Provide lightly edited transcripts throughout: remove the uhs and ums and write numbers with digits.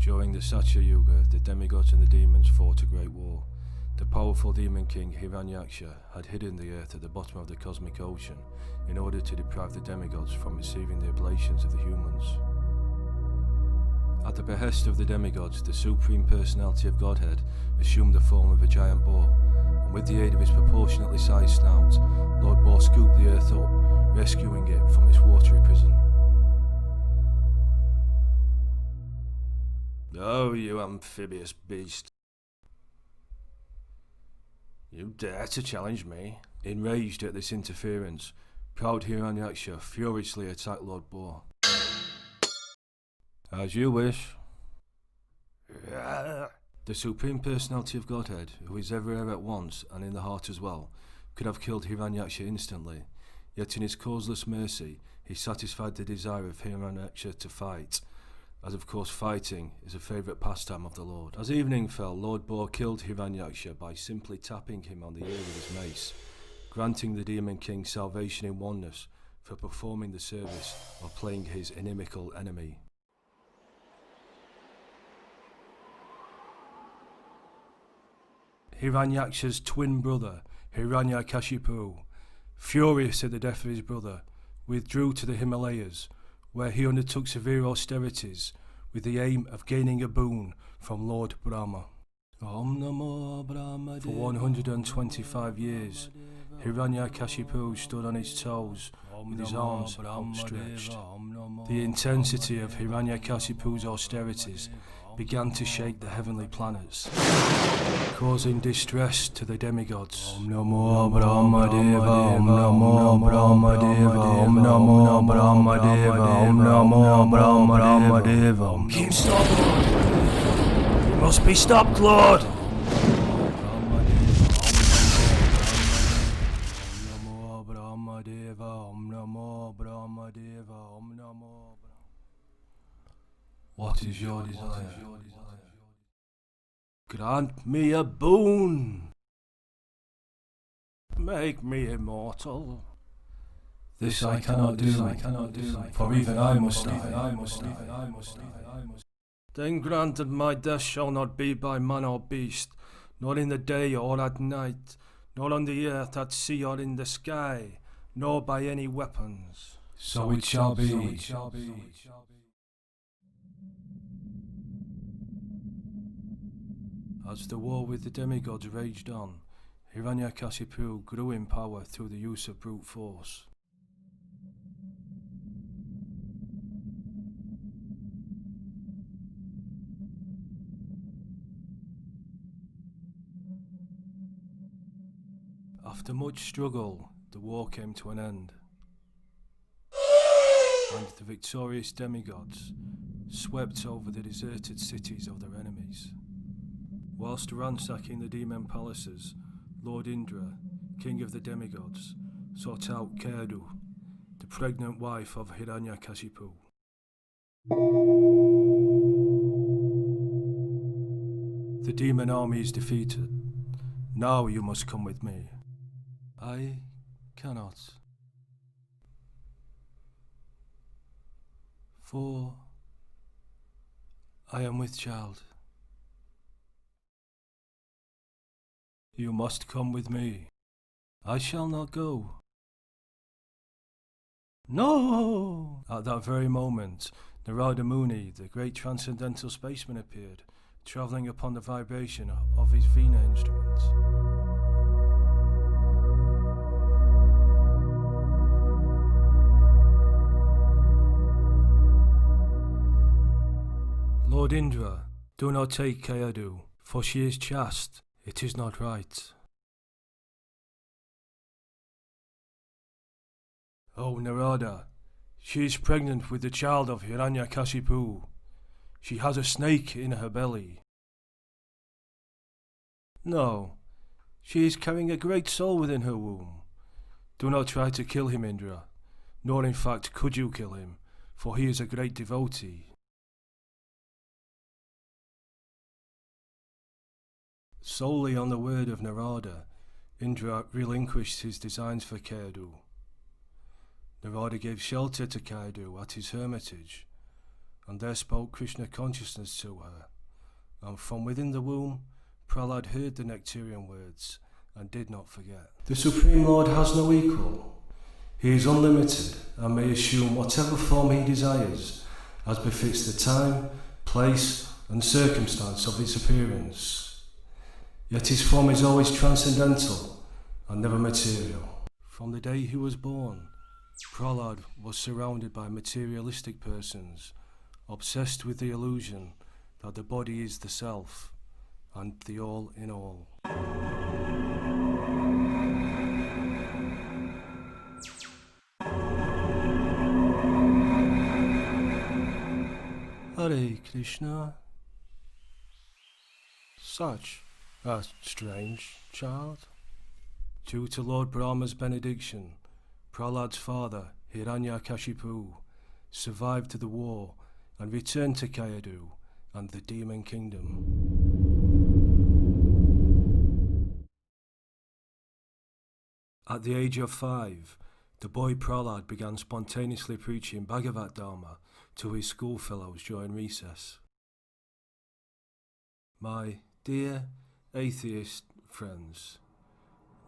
During the Satya Yuga, the demigods and the demons fought a great war. The powerful demon king Hiranyaksha had hidden the earth at the bottom of the cosmic ocean in order to deprive the demigods from receiving the oblations of the humans. At the behest of the demigods, the Supreme Personality of Godhead assumed the form of a giant boar, and with the aid of his proportionately sized snout, Lord Boar scooped the earth up, rescuing it from its watery prison. "Oh, you amphibious beast. You dare to challenge me?" Enraged at this interference, proud Hiranyaksha furiously attacked Lord Boar. "As you wish." The Supreme Personality of Godhead, who is everywhere at once and in the heart as well, could have killed Hiranyaksha instantly, yet in his causeless mercy he satisfied the desire of Hiranyaksha to fight, as of course fighting is a favourite pastime of the Lord. As evening fell, Lord Boar killed Hiranyaksha by simply tapping him on the ear with his mace, granting the Demon King salvation in oneness for performing the service of playing his inimical enemy. Hiranyaksha's twin brother, Hiranyakashipu, furious at the death of his brother, withdrew to the Himalayas, where he undertook severe austerities with the aim of gaining a boon from Lord Brahma. For 125 years, Hiranyakashipu stood on his toes with his arms outstretched. The intensity of Hiranyakashipu's austerities began to shake the heavenly planets, causing distress to the demigods. Om Namo Brahmadeva, Om Namo Brahmadeva, Om Namo Brahmadeva, Om Namo Brahmadeva. Keep stop, Lord! You must be stopped, Lord! What is your desire? Grant me a boon. Make me immortal. This I cannot do, for even I must die. Then grant that my death shall not be by man or beast, nor in the day or at night, nor on the earth, at sea or in the sky, nor by any weapons. So it shall be. As the war with the demigods raged on, Hiranyakashipu grew in power through the use of brute force. After much struggle, the war came to an end, and the victorious demigods swept over the deserted cities of their enemies. Whilst ransacking the demon palaces, Lord Indra, king of the demigods, sought out Kedu, the pregnant wife of Hiranyakashipu. The demon army is defeated. Now you must come with me. I cannot. For I am with child. You must come with me. I shall not go. No! At that very moment, Narada Muni, the great transcendental spaceman, appeared, travelling upon the vibration of his Veena instrument. Lord Indra, do not take Kedu, for she is chaste. It is not right. Oh, Narada, she is pregnant with the child of Hiranyakashipu. She has a snake in her belly. No, she is carrying a great soul within her womb. Do not try to kill him, Indra, nor in fact could you kill him, for he is a great devotee. Solely on the word of Narada, Indra relinquished his designs for Kedu. Narada gave shelter to Kedu at his hermitage, and there spoke Krishna consciousness to her. And from within the womb, Prahlad heard the nectarian words and did not forget. The Supreme Lord has no equal. He is unlimited and may assume whatever form he desires, as befits the time, place, and circumstance of his appearance. Yet his form is always transcendental and never material. From the day he was born, Prahlad was surrounded by materialistic persons, obsessed with the illusion that the body is the self and the all in all. Hare Krishna. Such a strange child. Due to Lord Brahma's benediction, Prahlad's father, Hiranyakashipu, survived the war and returned to Kayadu and the demon kingdom. At the age of 5, the boy Prahlad began spontaneously preaching Bhagavad Dharma to his schoolfellows during recess. My dear atheist friends,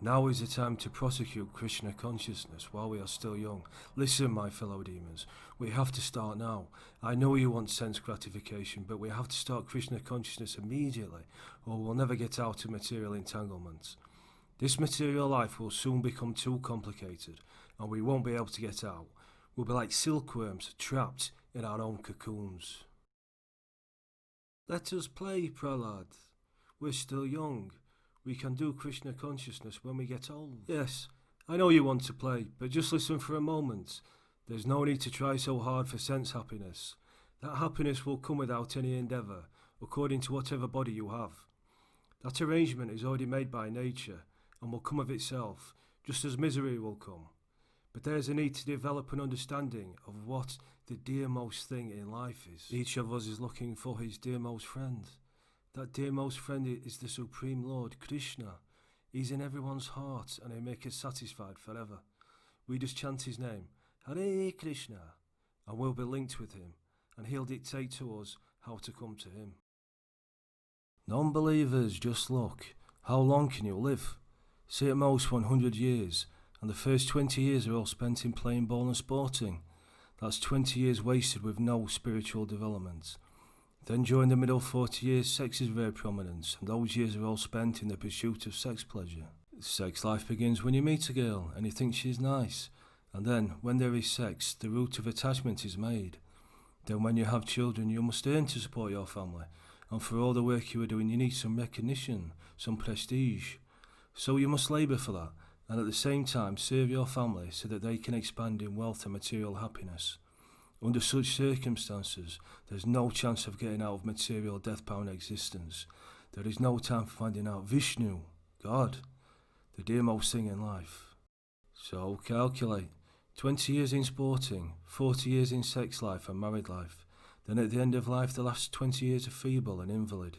now is the time to prosecute Krishna consciousness while we are still young. Listen, my fellow demons, we have to start now. I know you want sense gratification, but we have to start Krishna consciousness immediately, or we'll never get out of material entanglements. This material life will soon become too complicated, and we won't be able to get out. We'll be like silkworms trapped in our own cocoons. Let us play, Prahlad. We're still young. We can do Krishna consciousness when we get old. Yes, I know you want to play, but just listen for a moment. There's no need to try so hard for sense happiness. That happiness will come without any endeavour, according to whatever body you have. That arrangement is already made by nature, and will come of itself, just as misery will come. But there's a need to develop an understanding of what the dearmost thing in life is. Each of us is looking for his dearmost friend. That dearmost friend is the Supreme Lord, Krishna. He's in everyone's heart and he'll make us satisfied forever. We just chant his name, Hare Krishna, and we'll be linked with him, and he'll dictate to us how to come to him. Non-believers, just look. How long can you live? Say at most 100 years, and the first 20 years are all spent in playing ball and sporting. That's 20 years wasted with no spiritual development. Then during the middle 40 years, sex is very prominent, and those years are all spent in the pursuit of sex pleasure. Sex life begins when you meet a girl, and you think she's nice, and then, when there is sex, the root of attachment is made. Then when you have children, you must earn to support your family, and for all the work you are doing, you need some recognition, some prestige. So you must labour for that, and at the same time serve your family so that they can expand in wealth and material happiness. Under such circumstances, there's no chance of getting out of material death-bound existence. There is no time for finding out Vishnu, God, the dearmost thing in life. So calculate, 20 years in sporting, 40 years in sex life and married life. Then at the end of life, the last 20 years are feeble and invalid.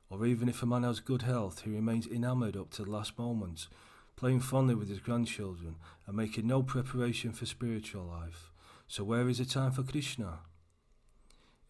Or even if a man has good health, he remains enamoured up to the last moment, playing fondly with his grandchildren and making no preparation for spiritual life. So where is the time for Krishna?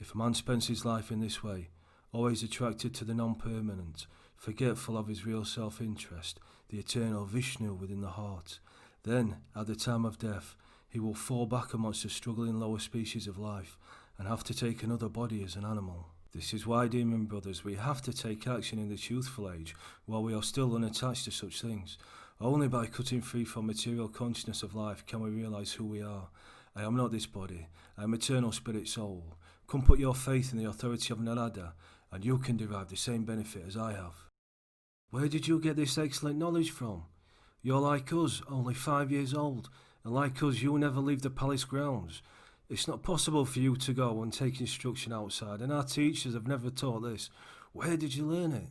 If a man spends his life in this way, always attracted to the non-permanent, forgetful of his real self-interest, the eternal Vishnu within the heart, then, at the time of death, he will fall back amongst the struggling lower species of life and have to take another body as an animal. This is why, demon brothers, we have to take action in this youthful age while we are still unattached to such things. Only by cutting free from material consciousness of life can we realise who we are. I am not this body, I am eternal spirit soul. Come put your faith in the authority of Narada, and you can derive the same benefit as I have. Where did you get this excellent knowledge from? You're like us, only 5 years old, and like us you never leave the palace grounds. It's not possible for you to go and take instruction outside, and our teachers have never taught this. Where did you learn it?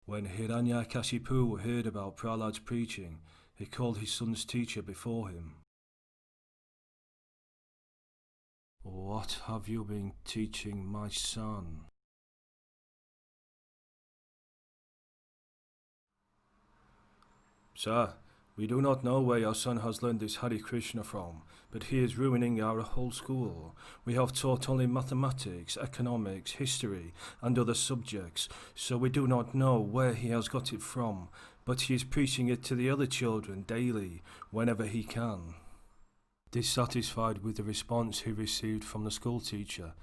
When Hiranyakashipu heard about Prahlad's preaching, he called his son's teacher before him. What have you been teaching my son? Sir, we do not know where your son has learned this Hare Krishna from, but he is ruining our whole school. We have taught only mathematics, economics, history, and other subjects, so we do not know where he has got it from, but he is preaching it to the other children daily, whenever he can." Dissatisfied with the response he received from the school teacher,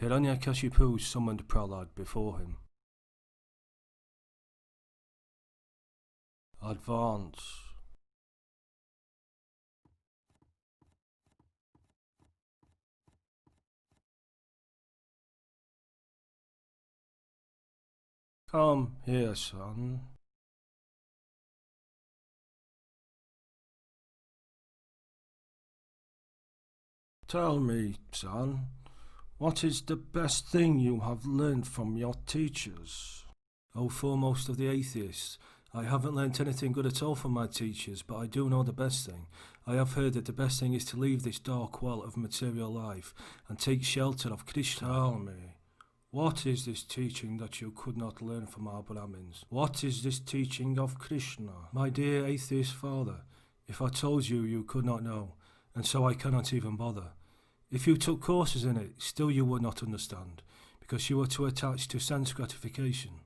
Hiranyakashipu summoned Prahlad before him. "Advance." "Come here, son." "Tell me, son, what is the best thing you have learned from your teachers?" "O foremost of the atheists, I haven't learnt anything good at all from my teachers, but I do know the best thing. I have heard that the best thing is to leave this dark well of material life and take shelter of Krishna." "Tell me, what is this teaching that you could not learn from our Brahmins? What is this teaching of Krishna?" "My dear atheist father, if I told you, you could not know, and so I cannot even bother. If you took courses in it, still you would not understand, because you are too attached to sense gratification.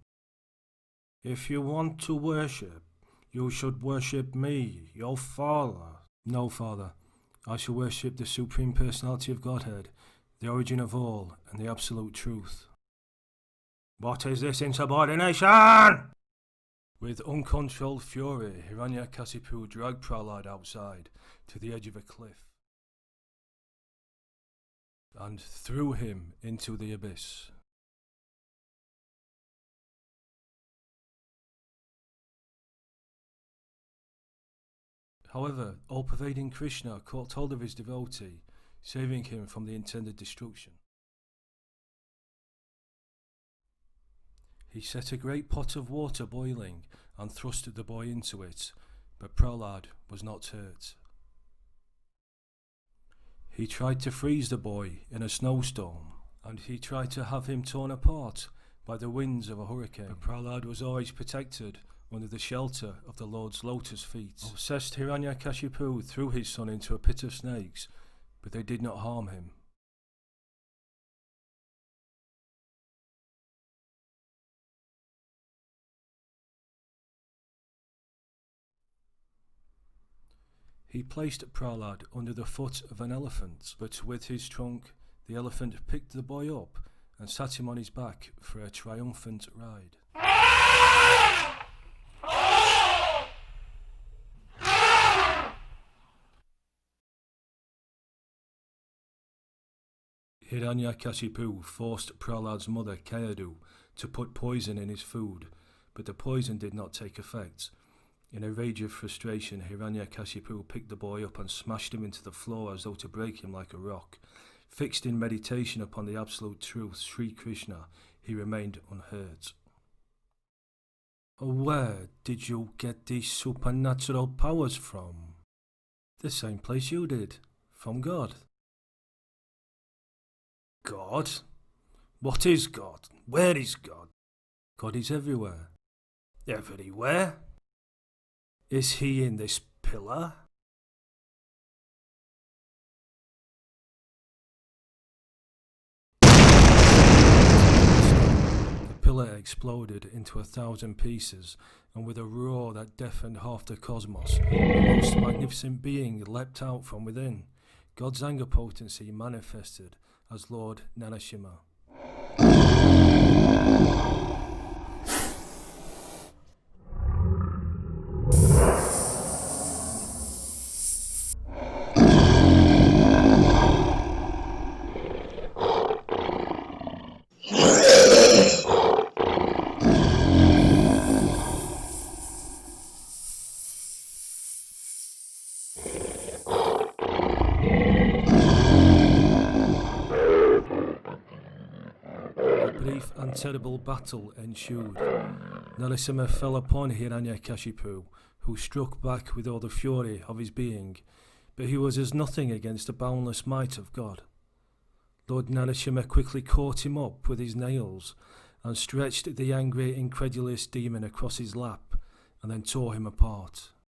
If you want to worship, you should worship me, your father." "No, father. I shall worship the Supreme Personality of Godhead, the origin of all, and the absolute truth." "What is this insubordination?" With uncontrolled fury, Hiranyakashipu dragged Prahlad outside to the edge of a cliff and threw him into the abyss. However, all-pervading Krishna caught hold of his devotee, saving him from the intended destruction. He set a great pot of water boiling and thrust the boy into it, but Prahlad was not hurt. He tried to freeze the boy in a snowstorm, and he tried to have him torn apart by the winds of a hurricane, but Prahlad was always protected under the shelter of the Lord's lotus feet. Obsessed Hiranyakashipu threw his son into a pit of snakes, but they did not harm him. He placed Prahlad under the foot of an elephant, but with his trunk the elephant picked the boy up and sat him on his back for a triumphant ride. Hiranyakashipu forced Prahlad's mother Kayadu to put poison in his food, but the poison did not take effect. In a rage of frustration, Hiranyakashipu picked the boy up and smashed him into the floor as though to break him like a rock. Fixed in meditation upon the absolute truth, Sri Krishna, he remained unhurt. "Where did you get these supernatural powers from?" "The same place you did, from God." "God? What is God? Where is God?" "God is everywhere." "Everywhere? Is he in this pillar?" The pillar exploded into 1,000 pieces, and with a roar that deafened half the cosmos, the most magnificent being leapt out from within. God's anger potency manifested as Lord Narasimha. And terrible battle ensued. Narasimha fell upon Hiranyakashipu, who struck back with all the fury of his being, but he was as nothing against the boundless might of God. Lord Narasimha quickly caught him up with his nails and stretched the angry, incredulous demon across his lap and then tore him apart.